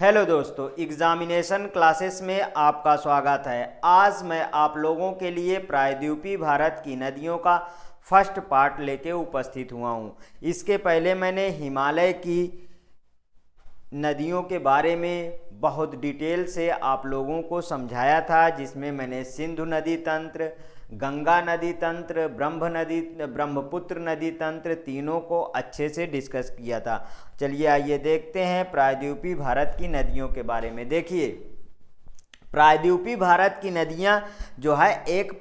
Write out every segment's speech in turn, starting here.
Hello दोस्तों, examination classes में आपका स्वागत है। आज मैं आप लोगों के लिए प्रायद्वीपीय भारत की नदियों का फर्स्ट पार्ट लेके उपस्थित हुआ हूँ। इसके पहले मैंने हिमालय की नदियों के बारे में बहुत डिटेल से आप लोगों को समझाया था, जिसमें मैंने सिंधु नदी तंत्र, गंगा नदी तंत्र, ब्रह्मपुत्र नदी तंत्र तीनों को अच्छे से डिस्कस किया था। चलिए आइए देखते हैं प्रायद्वीपीय भारत की नदियों के बारे में। देखिए, प्रायद्वीपीय भारत की नदियां जो है एक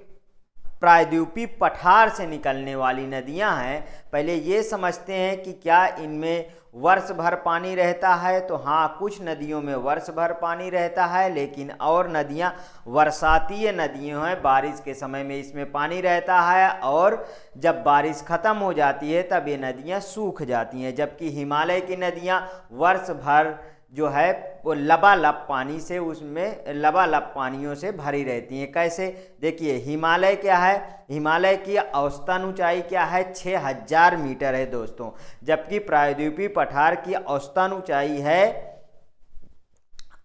प्रायद्वीपीय पठार से निकलने वाली नदियां हैं। पहले ये समझते हैं कि क्या इनमें वर्ष भर पानी रहता है। तो हाँ, कुछ नदियों में वर्ष भर पानी रहता है, लेकिन और नदियां वर्षातीय नदियां हैं। बारिश के समय में इसमें पानी रहता है और जब बारिश खत्म हो जाती है तब ये नदियां सूख जाती हैं। जबकि हिमालय की नदियां वर्ष भर जो है वो लबालब पानी से, उसमें लबालब पानियों से भरी रहती हैं। कैसे? देखिए, हिमालय क्या है, हिमालय की औसतन ऊंचाई क्या है, 6000 मीटर है दोस्तों। जबकि प्रायद्वीपीय पठार की औसतन ऊंचाई है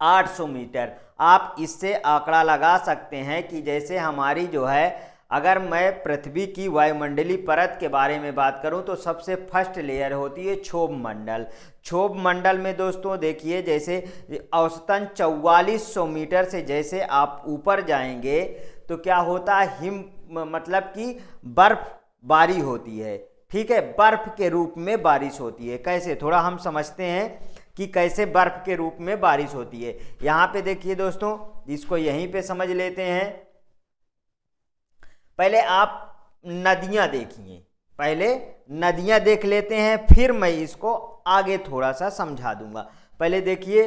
800 मीटर। आप इससे आंकड़ा लगा सकते हैं कि जैसे हमारी जो है, अगर मैं पृथ्वी की वायुमंडलीय परत के बारे में बात करूं तो सबसे फर्स्ट लेयर होती है क्षोभ मंडल। क्षोभ मंडल में दोस्तों देखिए, जैसे औसतन 4400 मीटर से जैसे आप ऊपर जाएंगे तो क्या होता है, हिम मतलब कि बर्फबारी होती है। ठीक है, बर्फ के रूप में बारिश होती है। कैसे, थोड़ा हम समझते हैं कि कैसे बर्फ के रूप में बारिश होती है। यहाँ पे देखिए दोस्तों, इसको यहीं पे समझ लेते हैं। पहले आप नदियां देखिए, पहले नदियां देख लेते हैं, फिर मैं इसको आगे थोड़ा सा समझा दूंगा। पहले देखिए,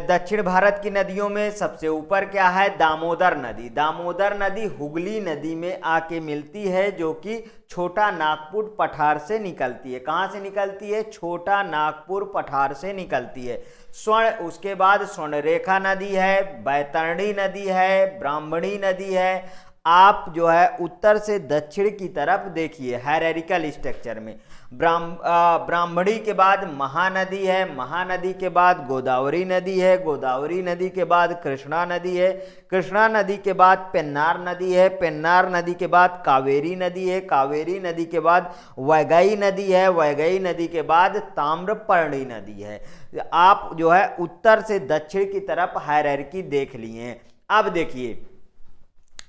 दक्षिण भारत की नदियों में सबसे ऊपर क्या है, दामोदर नदी। दामोदर नदी हुगली नदी में आके मिलती है, जो कि छोटा नागपुर पठार से निकलती है। कहाँ से निकलती है? छोटा नागपुर पठार से निकलती है। उसके बाद स्वर्णरेखा नदी है, बैतरणी नदी है, ब्राह्मणी नदी है। आप जो है उत्तर से दक्षिण की तरफ देखिए हायरार्किकल स्ट्रक्चर में, ब्राह्मणी के बाद महानदी है, महानदी के बाद गोदावरी नदी है, गोदावरी नदी के बाद कृष्णा नदी है, कृष्णा नदी के बाद पेन्नार नदी है, पेन्नार नदी के बाद कावेरी नदी है, कावेरी नदी के बाद वैगई नदी है, वैगई नदी के बाद ताम्रपर्णी नदी है। आप जो है उत्तर से दक्षिण की तरफ हायरार्की देख लिए हैं। अब देखिए,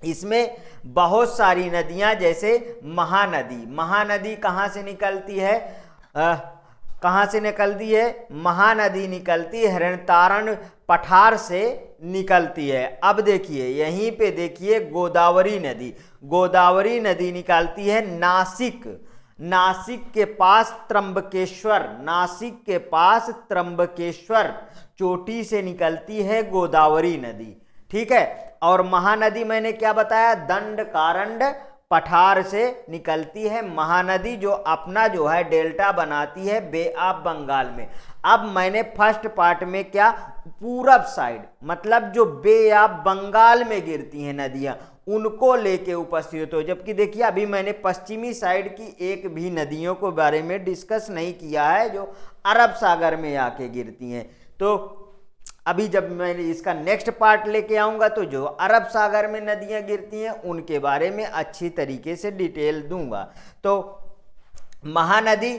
इसमें बहुत सारी नदियां, जैसे महानदी, महानदी कहाँ से निकलती है, कहाँ से निकलती है? महानदी निकलती है हिरणतारण पठार से निकलती है। अब देखिए, यहीं पे देखिए गोदावरी नदी, गोदावरी नदी निकलती है नासिक, नासिक के पास त्र्यंबकेश्वर, नासिक के पास त्र्यंबकेश्वर चोटी से निकलती है गोदावरी नदी। ठीक है, और महानदी मैंने क्या बताया, दंडकारंड पठार से निकलती है महानदी, जो अपना जो है डेल्टा बनाती है बे ऑफ बंगाल में। अब मैंने फर्स्ट पार्ट में क्या, पूरब साइड मतलब जो बे ऑफ बंगाल में गिरती हैं नदियां, उनको लेके उपस्थित हो। जबकि देखिए, अभी मैंने पश्चिमी साइड की एक भी नदियों के बारे में डिस्कस नहीं किया है, जो अरब सागर में आके गिरती हैं। तो अभी जब मैं इसका नेक्स्ट पार्ट लेके आऊंगा तो जो अरब सागर में नदियां गिरती हैं उनके बारे में अच्छी तरीके से डिटेल दूंगा। तो महानदी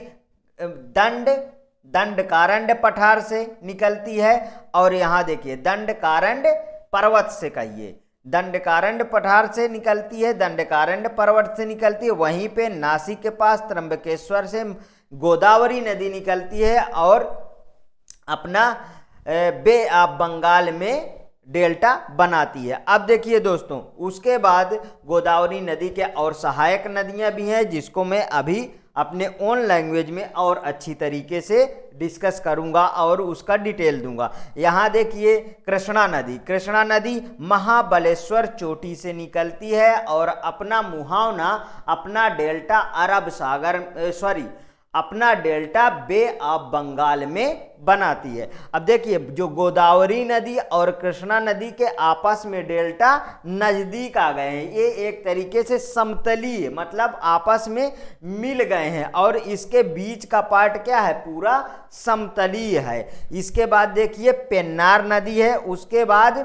दंडकारंड पठार से निकलती है, और यहाँ देखिए दंडकारंड पर्वत से, कहिए दंडकारंड पठार से निकलती है, दंडकारंड पर्वत से निकलती है। वहीं पे नासिक के पास त्र्यंबकेश्वर से गोदावरी नदी निकलती है और अपना बे ऑफ बंगाल में डेल्टा बनाती है। अब देखिए दोस्तों, उसके बाद गोदावरी नदी के और सहायक नदियां भी हैं, जिसको मैं अभी अपने ओन लैंग्वेज में और अच्छी तरीके से डिस्कस करूंगा और उसका डिटेल दूंगा। यहाँ देखिए कृष्णा नदी, कृष्णा नदी महाबलेश्वर चोटी से निकलती है और अपना मुहावना, अपना डेल्टा अरब सागर अपना डेल्टा बे ऑफ बंगाल में बनाती है। अब देखिए जो गोदावरी नदी और कृष्णा नदी के आपस में डेल्टा नजदीक आ गए हैं, ये एक तरीके से समतलीय मतलब आपस में मिल गए हैं और इसके बीच का पार्ट क्या है, पूरा समतलीय है। इसके बाद देखिए पेन्नार नदी है, उसके बाद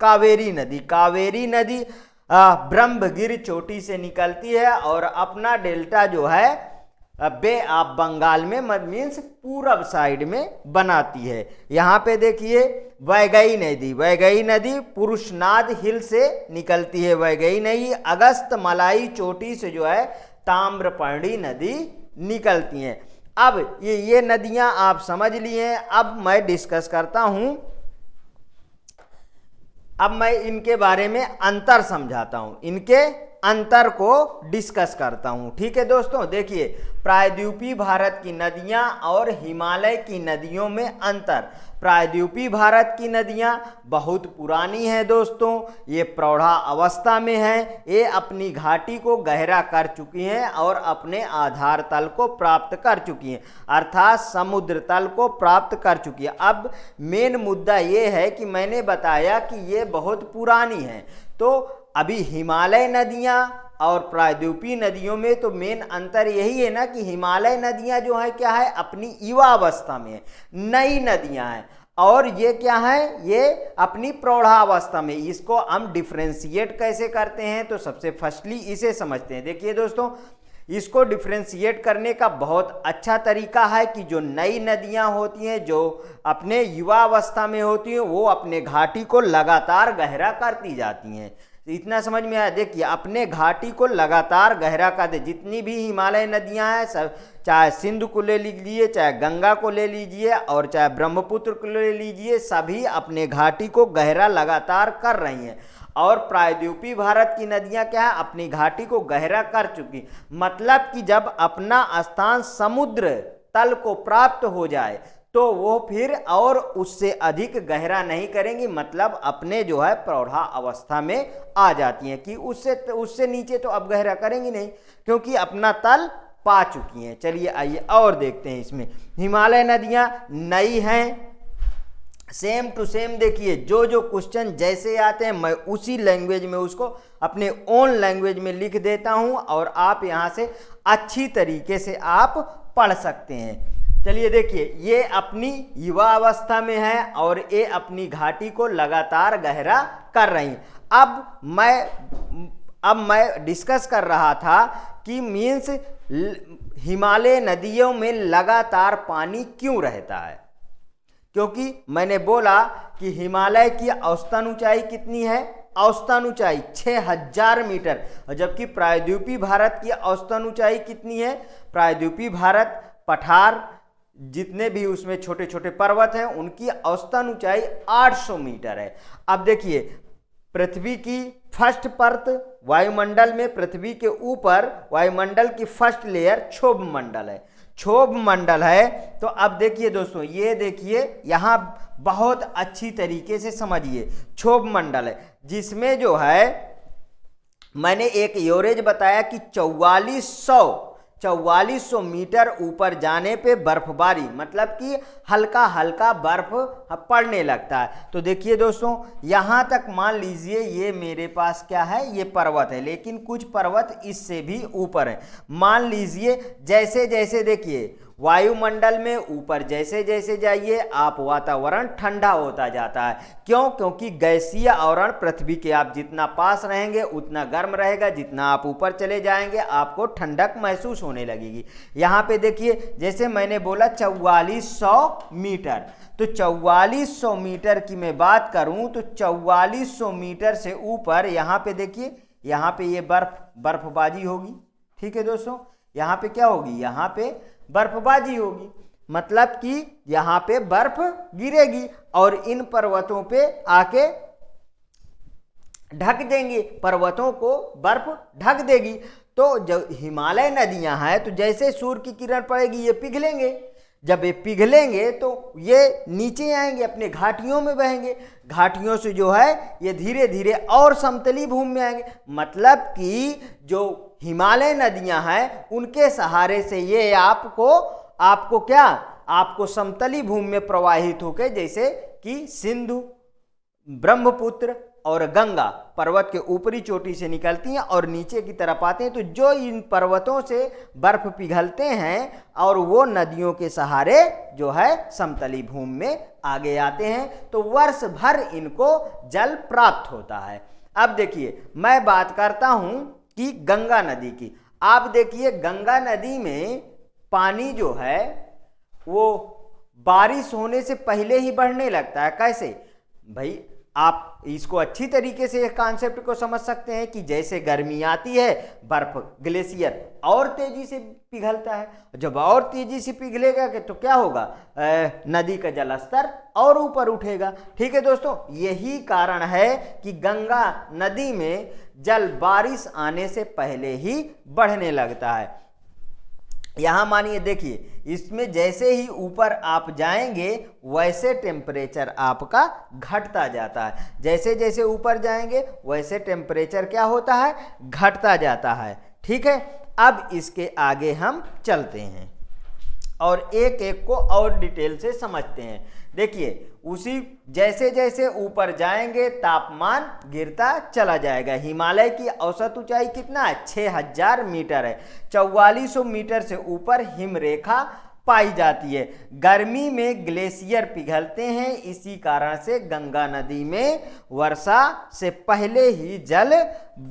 कावेरी नदी। कावेरी नदी ब्रह्मगिर चोटी से निकलती है और अपना डेल्टा जो है बे ऑफ बंगाल में मीन्स पूरब साइड में बनाती है। यहाँ पे देखिए वैगई नदी, वैगई नदी पुरुषनाथ हिल से निकलती है। वैगई नदी अगस्त मलाई चोटी से जो है ताम्रपर्णी नदी निकलती हैं। अब ये नदियाँ आप समझ लिए। अब मैं डिस्कस करता हूँ, अब मैं इनके बारे में अंतर समझाता हूँ, इनके अंतर को डिस्कस करता हूँ। ठीक है दोस्तों, देखिए प्रायद्वीपीय भारत की नदियाँ और हिमालय की नदियों में अंतर। प्रायद्वीपीय भारत की नदियाँ बहुत पुरानी हैं दोस्तों, ये प्रौढ़ा अवस्था में हैं, ये अपनी घाटी को गहरा कर चुकी हैं और अपने आधार तल को प्राप्त कर चुकी हैं, अर्थात समुद्र तल को प्राप्त कर चुकी है। अब मेन मुद्दा ये है कि मैंने बताया कि ये बहुत पुरानी हैं, तो अभी हिमालय नदियाँ और प्रायद्वीपीय नदियों में तो मेन अंतर यही है ना कि हिमालय नदियाँ जो है क्या है, अपनी युवा अवस्था में है, नई नदियाँ हैं, और ये क्या है, ये अपनी प्रौढ़ावस्था में। इसको हम डिफ्रेंशिएट कैसे करते हैं, तो सबसे फर्स्टली इसे समझते हैं। देखिए दोस्तों, इसको डिफ्रेंशिएट करने का बहुत अच्छा तरीका है कि जो नई नदियां होती हैं, जो अपने युवा अवस्था में होती हैं, वो अपने घाटी को लगातार गहरा करती जाती हैं। इतना समझ में आया। देखिए अपने घाटी को लगातार गहरा कर दे, जितनी भी हिमालय नदियां हैं सब, चाहे सिंधु को ले लीजिए, चाहे गंगा को ले लीजिए और चाहे ब्रह्मपुत्र को ले लीजिए, सभी अपने घाटी को गहरा लगातार कर रही हैं। और प्रायद्वीपीय भारत की नदियां क्या है, अपनी घाटी को गहरा कर चुकी। मतलब कि जब अपना स्थान समुद्र तल को प्राप्त हो जाए तो वो फिर और उससे अधिक गहरा नहीं करेंगी, मतलब अपने जो है प्रौढ़ा अवस्था में आ जाती हैं कि उससे नीचे तो अब गहरा करेंगी नहीं, क्योंकि अपना तल पा चुकी हैं। चलिए आइए और देखते हैं इसमें। हिमालय नदियां नई हैं, सेम टू सेम। देखिए जो जो क्वेश्चन जैसे आते हैं मैं उसी लैंग्वेज में उसको अपने ओन लैंग्वेज में लिख देता हूं और आप यहां से अच्छी तरीके से आप पढ़ सकते हैं। चलिए देखिए, ये अपनी युवा अवस्था में है और ये अपनी घाटी को लगातार गहरा कर रही हैं। अब मैं डिस्कस कर रहा था कि मीन्स हिमालय नदियों में लगातार पानी क्यों रहता है, क्योंकि मैंने बोला कि हिमालय की औसतन ऊंचाई कितनी है, औसतन ऊंचाई 6000 मीटर, और जबकि प्रायद्वीपीय भारत की औसतन ऊंचाई कितनी है, प्रायद्वीपीय भारत पठार जितने भी उसमें छोटे छोटे पर्वत हैं उनकी औसतन ऊंचाई 800 मीटर है। अब देखिए पृथ्वी की फर्स्ट परत वायुमंडल में, पृथ्वी के ऊपर वायुमंडल की फर्स्ट लेयर क्षोभ मंडल है, क्षोभ मंडल है। तो अब देखिए दोस्तों, ये देखिए यहाँ बहुत अच्छी तरीके से समझिए, क्षोभ मंडल है जिसमें जो है मैंने एक एवरेज बताया कि 4400 मीटर ऊपर जाने पे बर्फबारी, मतलब कि हल्का हल्का बर्फ पड़ने लगता है। तो देखिए दोस्तों, यहाँ तक मान लीजिए ये मेरे पास क्या है, ये पर्वत है, लेकिन कुछ पर्वत इससे भी ऊपर है। मान लीजिए जैसे जैसे देखिए वायुमंडल में ऊपर जैसे जैसे जाइए आप वातावरण ठंडा होता जाता है। क्यों? क्योंकि गैसीय आवरण पृथ्वी के आप जितना पास रहेंगे उतना गर्म रहेगा, जितना आप ऊपर चले जाएंगे आपको ठंडक महसूस होने लगेगी। यहाँ पे देखिए जैसे मैंने बोला 4400 मीटर, तो 4400 मीटर की मैं बात करूँ तो 4400 मीटर से ऊपर यहाँ पे देखिए, यहाँ पे ये बर्फबाजी होगी। ठीक है दोस्तों, यहाँ पे क्या होगी, यहाँ पे बर्फबाजी होगी, मतलब कि यहाँ पे बर्फ गिरेगी और इन पर्वतों पे आके ढक देंगे, पर्वतों को बर्फ ढक देगी। तो जब हिमालय नदियां हैं तो जैसे सूर्य की किरण पड़ेगी ये पिघलेंगे, जब ये पिघलेंगे तो ये नीचे आएंगे, अपने घाटियों में बहेंगे, घाटियों से जो है ये धीरे धीरे और समतली भूमि में आएंगे। मतलब कि जो हिमालय नदियां हैं उनके सहारे से ये आपको क्या, आपको समतली भूमि में प्रवाहित होकर, जैसे कि सिंधु, ब्रह्मपुत्र और गंगा पर्वत के ऊपरी चोटी से निकलती हैं और नीचे की तरफ आते हैं। तो जो इन पर्वतों से बर्फ पिघलते हैं और वो नदियों के सहारे जो है समतली भूमि में आगे आते हैं, तो वर्ष भर इनको जल प्राप्त होता है। अब देखिए, मैं बात करता हूं कि गंगा नदी की। आप देखिए, गंगा नदी में पानी जो है वो बारिश होने से पहले ही बढ़ने लगता है। कैसे भाई, आप इसको अच्छी तरीके से एक कॉन्सेप्ट को समझ सकते हैं कि जैसे गर्मी आती है, बर्फ ग्लेशियर और तेजी से पिघलता है। जब और तेजी से पिघलेगा तो क्या होगा, नदी का जलस्तर और ऊपर उठेगा। ठीक है दोस्तों, यही कारण है कि गंगा नदी में जल बारिश आने से पहले ही बढ़ने लगता है। यहां मानिए, देखिए, इसमें जैसे ही ऊपर आप जाएंगे वैसे टेम्परेचर आपका घटता जाता है। जैसे जैसे ऊपर जाएंगे वैसे टेम्परेचर क्या होता है, घटता जाता है। ठीक है, अब इसके आगे हम चलते हैं और एक एक को और डिटेल से समझते हैं। देखिए, उसी जैसे जैसे ऊपर जाएंगे तापमान गिरता चला जाएगा। हिमालय की औसत ऊंचाई कितना है, 6000 मीटर है। 4400 मीटर से ऊपर हिमरेखा पाई जाती है। गर्मी में ग्लेशियर पिघलते हैं, इसी कारण से गंगा नदी में वर्षा से पहले ही जल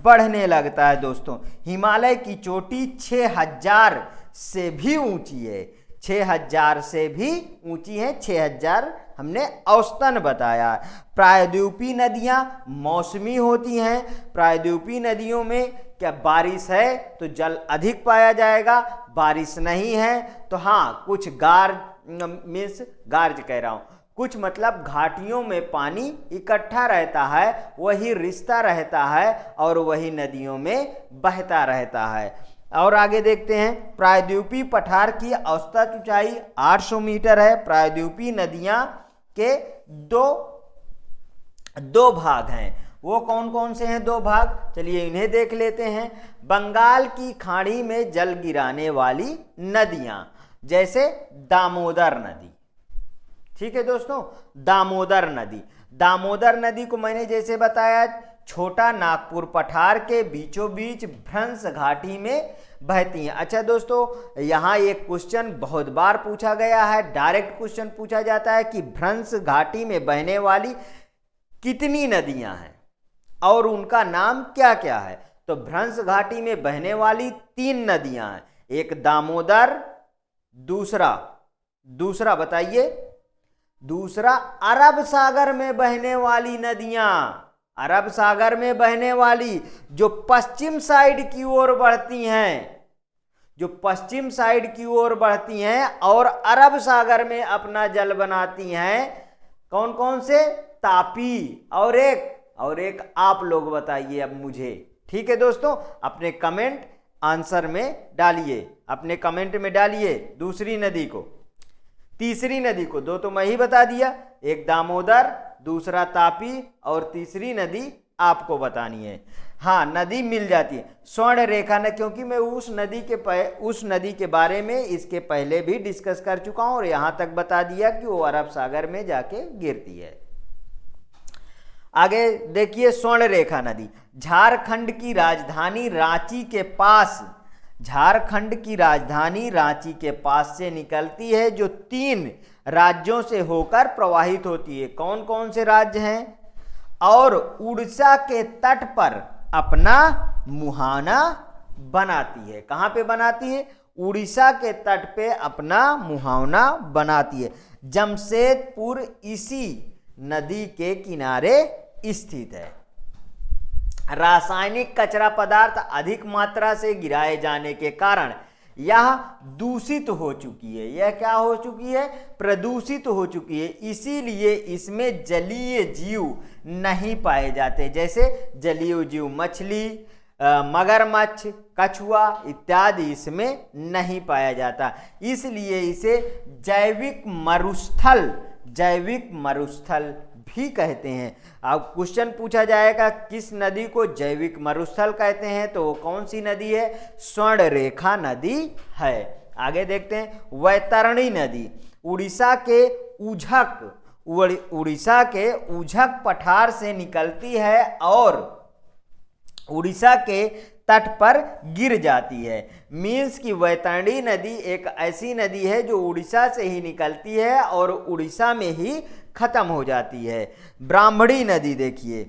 बढ़ने लगता है। दोस्तों, हिमालय की चोटी 6000 से भी ऊंची है, 6000 से भी ऊंची है। 6000 हमने औसतन बताया। प्रायद्वीपीय नदियां मौसमी होती हैं। प्रायद्वीपीय नदियों में क्या बारिश है तो जल अधिक पाया जाएगा, बारिश नहीं है तो हाँ कुछ गार्ज कह रहा हूं, कुछ मतलब घाटियों में पानी इकट्ठा रहता है, वही रिश्ता रहता है और वही नदियों में बहता रहता है। और आगे देखते हैं, प्रायद्वीपीय पठार की औसत ऊंचाई 800 मीटर है। प्रायद्वीपीय नदियां के दो भाग हैं। वो कौन कौन से हैं दो भाग, चलिए इन्हें देख लेते हैं। बंगाल की खाड़ी में जल गिराने वाली नदियां, जैसे दामोदर नदी। ठीक है दोस्तों, दामोदर नदी को मैंने जैसे बताया, छोटा नागपुर पठार के बीचों बीच भ्रंश घाटी में बहती हैं। अच्छा दोस्तों, यहाँ एक क्वेश्चन बहुत बार पूछा गया है, डायरेक्ट क्वेश्चन पूछा जाता है कि भ्रंश घाटी में बहने वाली कितनी नदियां हैं और उनका नाम क्या क्या है। तो भ्रंश घाटी में बहने वाली 3 नदियां हैं, एक दामोदर, दूसरा बताइए, दूसरा अरब सागर में बहने वाली नदियां, अरब सागर में बहने वाली जो पश्चिम साइड की ओर बढ़ती हैं, जो पश्चिम साइड की ओर बढ़ती हैं और अरब सागर में अपना जल बनाती हैं। कौन कौन से, तापी और एक आप लोग बताइए अब मुझे। ठीक है दोस्तों, अपने कमेंट आंसर में डालिए, अपने कमेंट में डालिए दूसरी नदी को, तीसरी नदी को। 2 तो मैं ही बता दिया, एक दामोदर, दूसरा तापी और तीसरी नदी आपको बतानी है। हाँ, नदी मिल जाती है स्वर्ण रेखा न, क्योंकि मैं उस नदी के बारे में इसके पहले भी डिस्कस कर चुका हूं और यहां तक बता दिया कि वो अरब सागर में जाके गिरती है। आगे देखिए, स्वर्ण रेखा नदी झारखंड की राजधानी रांची के पास से निकलती है, जो 3 राज्यों से होकर प्रवाहित होती है। कौन कौन से राज्य हैं, और उड़ीसा के तट पर अपना मुहाना बनाती है। कहां पे बनाती है, उड़ीसा के तट पे अपना मुहाना बनाती है। जमशेदपुर इसी नदी के किनारे स्थित है। रासायनिक कचरा पदार्थ अधिक मात्रा से गिराए जाने के कारण यह दूषित हो चुकी है। यह क्या हो चुकी है, प्रदूषित हो चुकी है। इसीलिए इसमें जलीय जीव नहीं पाए जाते, जैसे जलीय जीव मछली, मगरमच्छ, कछुआ इत्यादि इसमें नहीं पाया जाता। इसलिए इसे जैविक मरुस्थल भी कहते हैं। अब क्वेश्चन पूछा जाएगा किस नदी को जैविक मरुस्थल कहते हैं, तो वो कौन सी नदी है? स्वर्णरेखा नदी है। आगे देखते हैं, वैतरणी नदी उड़ीसा के उझक पठार से निकलती है और उड़ीसा के तट पर गिर जाती है। मीन्स की वैतरणी नदी एक ऐसी नदी है जो उड़ीसा से ही निकलती है और उड़ीसा में ही खत्म हो जाती है। ब्राह्मणी नदी देखिए,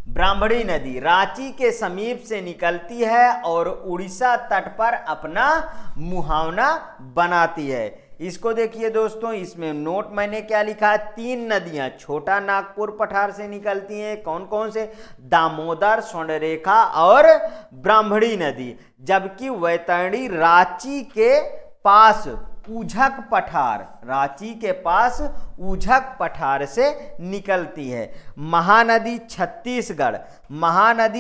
ब्राह्मणी नदी रांची के समीप से निकलती है और उड़ीसा तट पर अपना मुहावना बनाती है। इसको देखिए दोस्तों, इसमें नोट मैंने क्या लिखा है, 3 नदियां छोटा नागपुर पठार से निकलती हैं। कौन कौन से? दामोदर, स्वर्णरेखा और ब्राह्मणी नदी। जबकि वैतरणी रांची के पास उझक पठार, रांची के पास उझक पठार से निकलती है। महानदी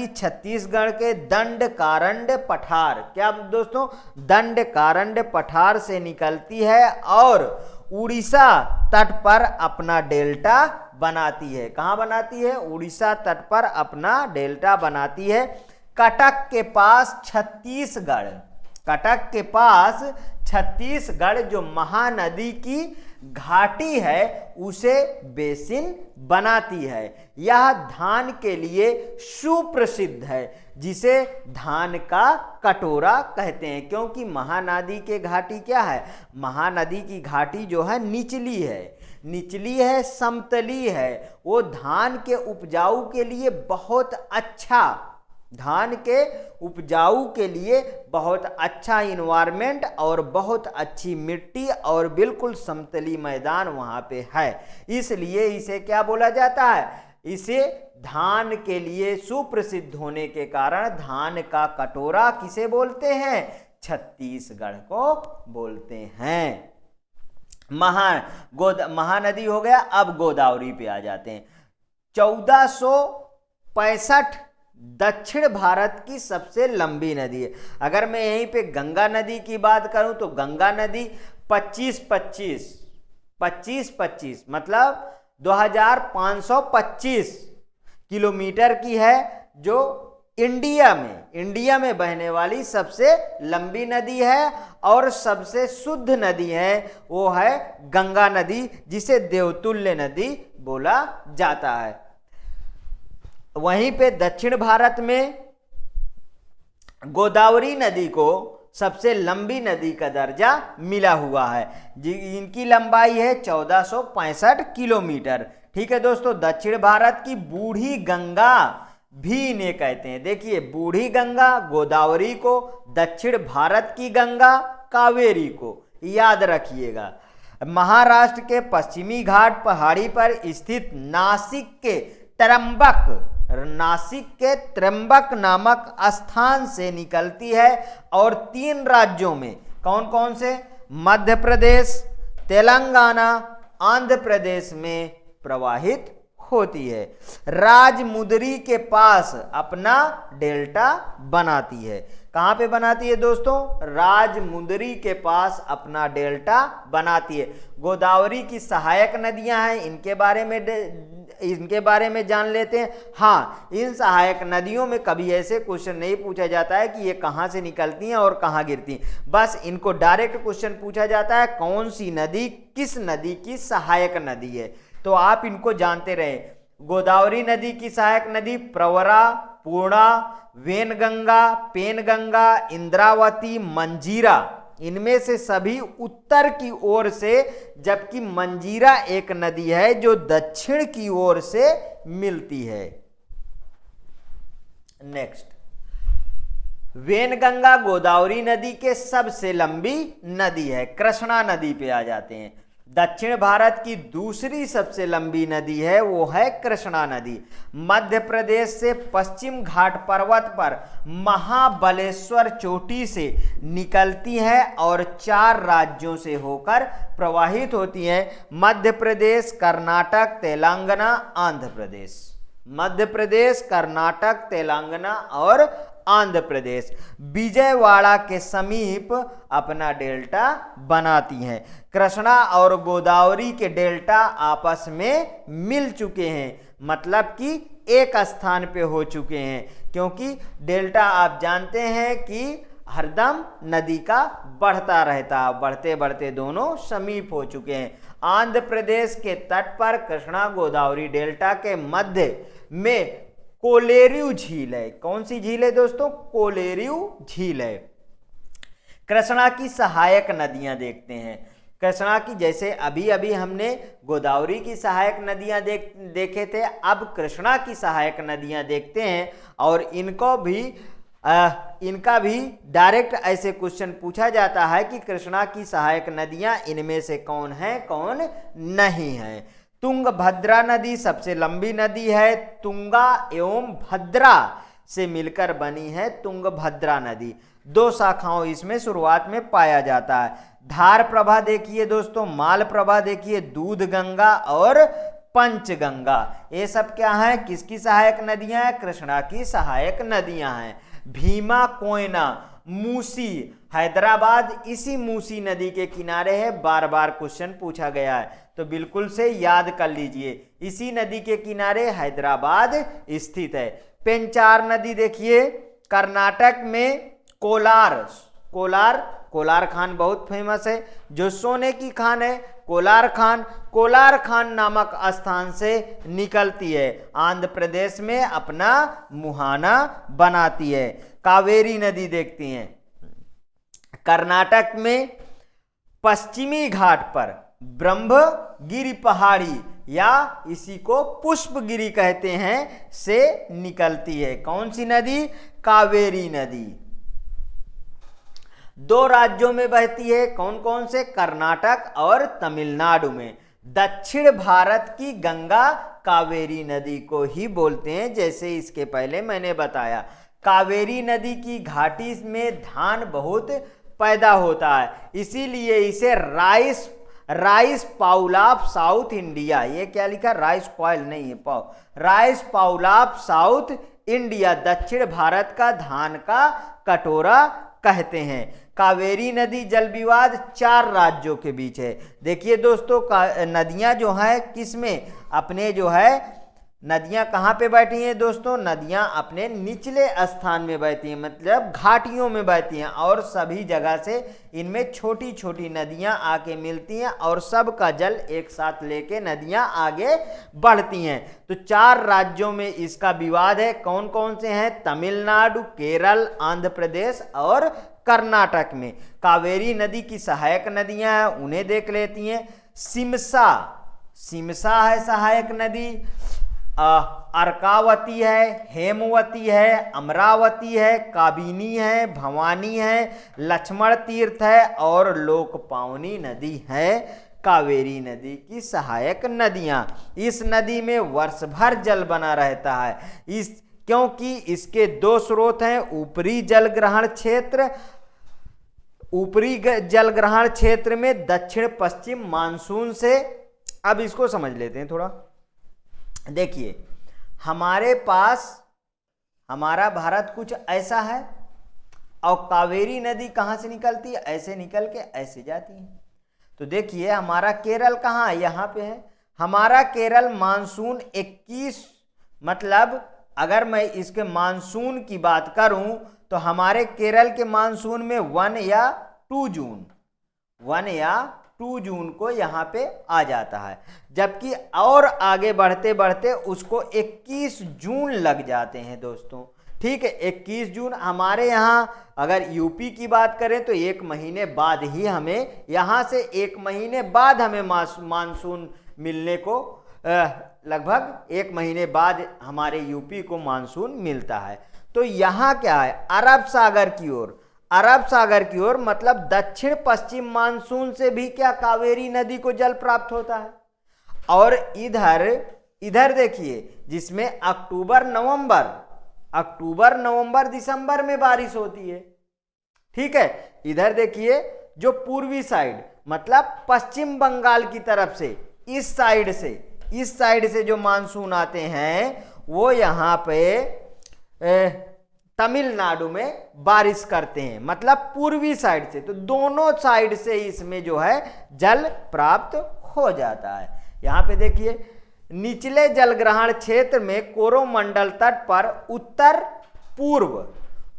छत्तीसगढ़ के दंडकारण्य पठार, क्या दोस्तों? दंडकारण्य पठार से निकलती है और उड़ीसा तट पर अपना डेल्टा बनाती है। कहाँ बनाती है? उड़ीसा तट पर अपना डेल्टा बनाती है। कटक के पास छत्तीसगढ़ जो महानदी की घाटी है उसे बेसिन बनाती है। यह धान के लिए सुप्रसिद्ध है, जिसे धान का कटोरा कहते हैं, क्योंकि महानदी के घाटी क्या है? महानदी की घाटी जो है निचली है, समतली है। वो धान के उपजाऊ के लिए बहुत अच्छा इन्वायरमेंट और बहुत अच्छी मिट्टी और बिल्कुल समतली मैदान वहाँ पे है। इसलिए इसे क्या बोला जाता है? इसे धान के लिए सुप्रसिद्ध होने के कारण धान का कटोरा किसे बोलते हैं? छत्तीसगढ़ को बोलते हैं। महानदी हो गया। अब गोदावरी पे आ जाते हैं। 1465 दक्षिण भारत की सबसे लंबी नदी है। अगर मैं यहीं पे गंगा नदी की बात करूं तो गंगा नदी 2525 मतलब 2525 किलोमीटर की है, जो इंडिया में बहने वाली सबसे लंबी नदी है और सबसे शुद्ध नदी है। वो है गंगा नदी, जिसे देवतुल्य नदी बोला जाता है। वहीं पे दक्षिण भारत में गोदावरी नदी को सबसे लंबी नदी का दर्जा मिला हुआ है। इनकी लंबाई है 1465 किलोमीटर। ठीक है दोस्तों, दक्षिण भारत की बूढ़ी गंगा भी इन्हें कहते हैं। देखिए, बूढ़ी गंगा गोदावरी को, दक्षिण भारत की गंगा कावेरी को, याद रखिएगा। महाराष्ट्र के पश्चिमी घाट पहाड़ी पर स्थित नासिक के त्र्यंबक नामक स्थान से निकलती है और 3 राज्यों में, कौन कौन से? मध्य प्रदेश, तेलंगाना, आंध्र प्रदेश में प्रवाहित होती है। राजमुंदरी के पास अपना डेल्टा बनाती है। कहाँ पे बनाती है दोस्तों? राजमुंदरी के पास अपना डेल्टा बनाती है। गोदावरी की सहायक नदियां हैं, इनके बारे में जान लेते हैं। हाँ, इन सहायक नदियों में कभी ऐसे क्वेश्चन नहीं पूछा जाता है कि ये कहाँ से निकलती हैं और कहाँ गिरती हैं। बस इनको डायरेक्ट क्वेश्चन पूछा जाता है कौन सी नदी किस नदी की सहायक नदी है, तो आप इनको जानते रहे। गोदावरी नदी की सहायक नदी प्रवरा, पूर्णा, वेनगंगा, पेनगंगा, इंद्रावती, मंजीरा, इनमें से सभी उत्तर की ओर से, जबकि मंजीरा एक नदी है जो दक्षिण की ओर से मिलती है। नेक्स्ट, वेनगंगा गोदावरी नदी के सबसे लंबी नदी है। कृष्णा नदी पे आ जाते हैं। दक्षिण भारत की दूसरी सबसे लंबी नदी है, वो है कृष्णा नदी। मध्य प्रदेश से पश्चिम घाट पर्वत पर महाबलेश्वर चोटी से निकलती है और 4 राज्यों से होकर प्रवाहित होती है। मध्य प्रदेश, कर्नाटक, तेलंगाना, आंध्र प्रदेश। मध्य प्रदेश, कर्नाटक, तेलंगाना और आंध्र प्रदेश विजयवाड़ा के समीप अपना डेल्टा बनाती हैं। कृष्णा और गोदावरी के डेल्टा आपस में मिल चुके हैं, मतलब कि एक स्थान पे हो चुके हैं, क्योंकि डेल्टा आप जानते हैं कि हरदम नदी का बढ़ता रहता है, बढ़ते बढ़ते दोनों समीप हो चुके हैं। आंध्र प्रदेश के तट पर कृष्णा गोदावरी डेल्टा के मध्य में कोलेरू झील है। कौन सी झील है दोस्तों? कोलेरू झील है। कृष्णा की सहायक नदियां देखते हैं। कृष्णा की, जैसे अभी अभी हमने गोदावरी की सहायक नदियां देखे थे, अब कृष्णा की सहायक नदियां देखते हैं। और इनका भी डायरेक्ट ऐसे क्वेश्चन पूछा जाता है कि कृष्णा की सहायक नदियां इनमें से कौन है, कौन नहीं है। तुंगभद्रा नदी सबसे लंबी नदी है। तुंगा एवं भद्रा से मिलकर बनी है तुंगभद्रा नदी। 2 शाखाओं इसमें शुरुआत में पाया जाता है। धार प्रभा देखिए दोस्तों, माल प्रभा देखिए, दूध गंगा और पंचगंगा, ये सब क्या है, किसकी सहायक नदियां हैं? कृष्णा की सहायक नदियां हैं। भीमा कोयना मूसी हैदराबाद इसी मूसी नदी के किनारे है। बार बार क्वेश्चन पूछा गया है, तो बिल्कुल से याद कर लीजिए, इसी नदी के किनारे हैदराबाद स्थित है। पेंचार नदी देखिए, कर्नाटक में कोलार खान बहुत फेमस है, जो सोने की खान है। कोलार खान नामक स्थान से निकलती है, आंध्र प्रदेश में अपना मुहाना बनाती है। कावेरी नदी देखती हैं, कर्नाटक में पश्चिमी घाट पर ब्रह्मगिरी पहाड़ी या इसी को पुष्पगिरी कहते हैं से निकलती है। कौन सी नदी? कावेरी नदी। 2 राज्यों में बहती है। कौन कौन से? कर्नाटक और तमिलनाडु में। दक्षिण भारत की गंगा कावेरी नदी को ही बोलते हैं, जैसे इसके पहले मैंने बताया। कावेरी नदी की घाटी में धान बहुत पैदा होता है, इसीलिए इसे rice Paul of south India, ये क्या लिखा? राइस पॉइल नहीं है, rice Paul of south India, दक्षिण भारत का धान का कटोरा कहते हैं। कावेरी नदी जल विवाद 4 राज्यों के बीच है। देखिए दोस्तों, नदियां जो है किसमें, अपने जो है नदियां कहाँ पे बैठी हैं दोस्तों? नदियां अपने निचले स्थान में बहती हैं, मतलब घाटियों में बहती हैं, और सभी जगह से इनमें छोटी छोटी नदियां आके मिलती हैं और सबका जल एक साथ लेके नदियां आगे बढ़ती हैं। तो 4 राज्यों में इसका विवाद है। कौन कौन से हैं? तमिलनाडु, केरल, आंध्र प्रदेश और कर्नाटक में। कावेरी नदी की सहायक नदियां हैं, उन्हें देख लेती हैं। सिमसा है सहायक नदी, अर्कावती है, हेमवती है, अमरावती है, काबिनी है, भवानी है, लक्ष्मण तीर्थ है और लोकपावनी नदी है। कावेरी नदी की सहायक नदियां, इस नदी में वर्ष भर जल बना रहता है, क्योंकि इसके 2 स्रोत हैं। ऊपरी जल ग्रहण क्षेत्र में दक्षिण पश्चिम मानसून से। अब इसको समझ लेते हैं थोड़ा। देखिए, हमारे पास हमारा भारत कुछ ऐसा है, और कावेरी नदी कहाँ से निकलती है? ऐसे निकल के ऐसे जाती है। तो देखिए, हमारा केरल कहाँ है? यहाँ पे है। हमारा केरल मानसून 21, मतलब अगर मैं इसके मानसून की बात करूं तो हमारे केरल के मानसून में 1 या 2 जून को यहाँ पे आ जाता है, जबकि और आगे बढ़ते बढ़ते उसको 21 जून लग जाते हैं दोस्तों। ठीक है, 21 जून। हमारे यहाँ अगर यूपी की बात करें तो 1 महीने बाद ही हमें, यहाँ से 1 महीने बाद हमें मानसून मिलने को, लगभग 1 महीने बाद हमारे यूपी को मानसून मिलता है। तो यहाँ क्या है? अरब सागर की ओर, मतलब दक्षिण पश्चिम मानसून से भी क्या कावेरी नदी को जल प्राप्त होता है। और इधर देखिए, जिसमें अक्टूबर नवंबर दिसंबर में बारिश होती है। ठीक है, इधर देखिए, जो पूर्वी साइड, मतलब पश्चिम बंगाल की तरफ से, इस साइड से जो मानसून आते हैं वो यहाँ पे तमिलनाडु में बारिश करते हैं, मतलब पूर्वी साइड से। तो दोनों साइड से इसमें जो है जल प्राप्त हो जाता है। यहां पे देखिए, निचले जलग्रहण क्षेत्र में कोरोमंडल तट पर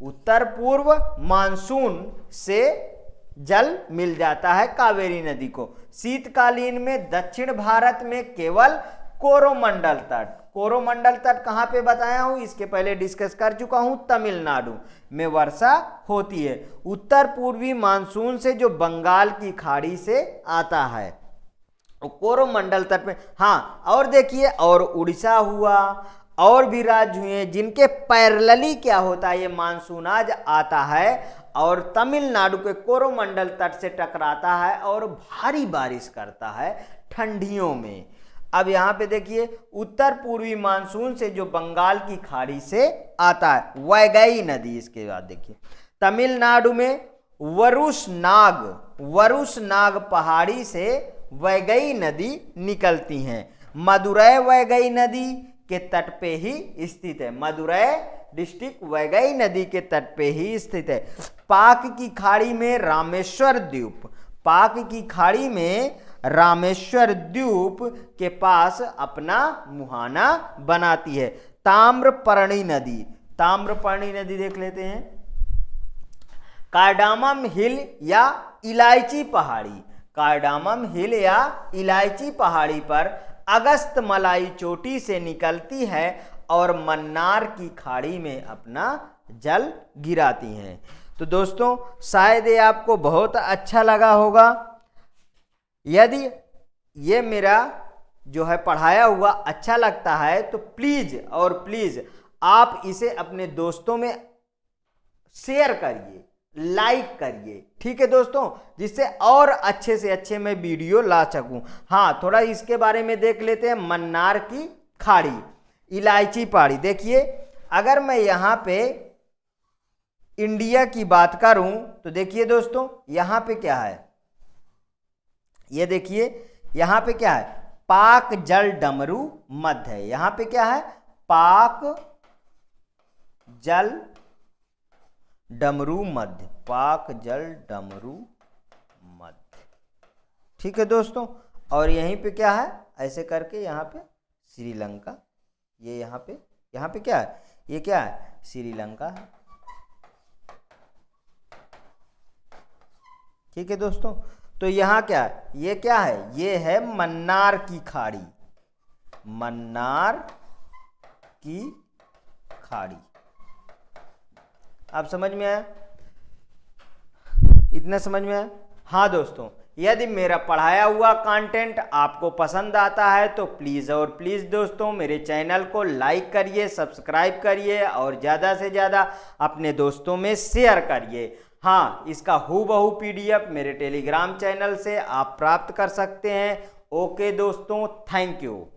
उत्तर पूर्व मानसून से जल मिल जाता है कावेरी नदी को। शीतकालीन में दक्षिण भारत में केवल कोरोमंडल तट कहां पे बताया हूं, इसके पहले डिस्कस कर चुका हूं, तमिलनाडु में वर्षा होती है। उत्तर पूर्वी मानसून से जो बंगाल की खाड़ी से आता है कोरोमंडल तट में। हाँ, और देखिए, और उड़ीसा हुआ, और भी राज्य हुए जिनके पैरेलली क्या होता है, ये मानसून आज आता है और तमिलनाडु के कोरोमंडल तट से टकराता है और भारी बारिश करता है ठंडियों में। अब यहां पे देखिए, उत्तर पूर्वी मानसून से जो बंगाल की खाड़ी से आता है वैगई नदी। इसके बाद देखिए, तमिलनाडु में वरुषनाग पहाड़ी से वैगई नदी निकलती हैं। मदुरै वैगई नदी के तट पे ही स्थित है। मदुरै डिस्ट्रिक्ट वैगई नदी के तट पे ही स्थित है। पाक की खाड़ी में रामेश्वर द्वीप के पास अपना मुहाना बनाती है। ताम्रपर्णी नदी देख लेते हैं। कार्डामम हिल या इलायची पहाड़ी पर अगस्त मलाई चोटी से निकलती है और मन्नार की खाड़ी में अपना जल गिराती हैं। तो दोस्तों, शायद ये आपको बहुत अच्छा लगा होगा। यदि ये मेरा जो है पढ़ाया हुआ अच्छा लगता है तो प्लीज आप इसे अपने दोस्तों में शेयर करिए, लाइक करिए, ठीक है दोस्तों, जिससे और अच्छे से अच्छे मैं वीडियो ला सकूं। हाँ, थोड़ा इसके बारे में देख लेते हैं। मन्नार की खाड़ी, इलायची पहाड़ी। देखिए, अगर मैं यहां पे इंडिया की बात करूं तो देखिए दोस्तों, यहां पे क्या है, ये देखिए यहां पे क्या है, पाक जल डमरू मध्य है। यहां पे क्या है, पाक जल डमरू मध्य, ठीक है दोस्तों। और यहीं पे क्या है, ऐसे करके यहां पे श्रीलंका, ये यहां पे क्या है, ये क्या है, श्रीलंका है, ठीक है दोस्तों। तो यहां क्या है, ये क्या है, ये है मन्नार की खाड़ी, आप समझ में आया, इतना समझ में आया। हाँ दोस्तों, यदि मेरा पढ़ाया हुआ कंटेंट आपको पसंद आता है तो प्लीज़ और प्लीज़ दोस्तों मेरे चैनल को लाइक करिए, सब्सक्राइब करिए और ज़्यादा से ज़्यादा अपने दोस्तों में शेयर करिए। हाँ, इसका हूबहू PDF मेरे टेलीग्राम चैनल से आप प्राप्त कर सकते हैं। ओके दोस्तों, थैंक यू।